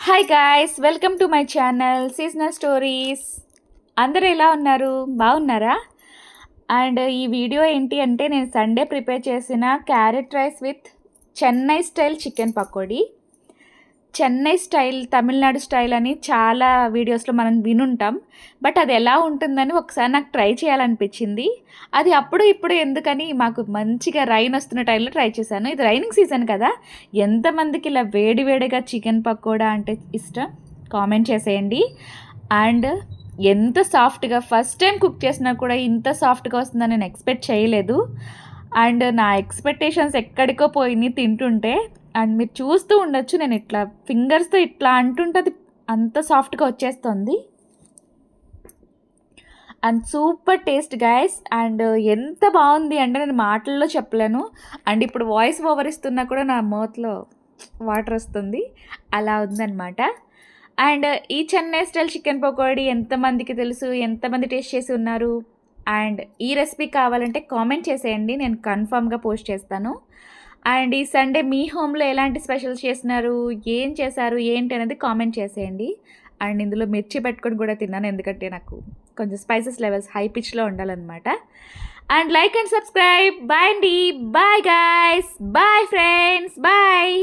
Hi guys, welcome to my channel seasonal stories. అందరూ ఎలా ఉన్నారు? బాగున్నారా? అండ్ ఈ వీడియో ఏంటి అంటే, నేను సండే ప్రిపేర్ చేసిన carrot rice with Chennai style chicken pakodi. Chennai style, Tamil Nadu style అని చాలా వీడియోస్లో మనం వినుంటాం. బట్ అది ఎలా ఉంటుందని ఒకసారి నాకు ట్రై చేయాలనిపించింది. అది అప్పుడు ఇప్పుడు ఎందుకని మాకు మంచిగా రైన్ వస్తున్న టైంలో ట్రై చేశాను. ఇది రైనింగ్ సీజన్ కదా, ఎంతమందికి ఇలా వేడి వేడిగా చికెన్ పకోడా అంటే ఇష్టం కామెంట్ చేసేయండి. అండ్ ఎంత సాఫ్ట్గా, ఫస్ట్ టైం కుక్ చేసినా కూడా ఇంత సాఫ్ట్గా వస్తుందని నేను ఎక్స్పెక్ట్ చేయలేదు. అండ్ నా ఎక్స్పెక్టేషన్స్ ఎక్కడికో పోయినాయి తింటుంటే. అండ్ మీరు చూస్తూ ఉండొచ్చు, నేను ఇట్లా ఫింగర్స్తో ఇట్లా అంటుంటే అది అంత సాఫ్ట్గా వచ్చేస్తుంది. And super taste guys. And ఎంత బాగుంది అంటే నేను మాటల్లో చెప్పలేను. అండ్ ఇప్పుడు వాయిస్ ఓవర్ ఇస్తున్నా కూడా నా మౌత్లో వాటర్ వస్తుంది, అలా ఉందన్నమాట. అండ్ ఈ చెన్నై స్టైల్ చికెన్ పకోడీ ఎంతమందికి తెలుసు, ఎంతమంది టేస్ట్ చేసి ఉన్నారు? అండ్ ఈ రెసిపీ కావాలంటే కామెంట్ చేసేయండి, నేను కన్ఫామ్గా పోస్ట్ చేస్తాను. అండ్ ఈ సండే మీ హోమ్లో ఎలాంటి స్పెషల్స్ చేసినారు, ఏం చేశారు, ఏంటి అనేది కామెంట్ చేసేయండి. అండ్ ఇందులో మిర్చి పెట్టుకొని కూడా తిన్నాను, ఎందుకంటే నాకు కొంచెం స్పైసెస్ లెవెల్స్ హై పిచ్లో ఉండాలన్నమాట. And like and subscribe. Bye అండి, bye guys, bye friends, bye.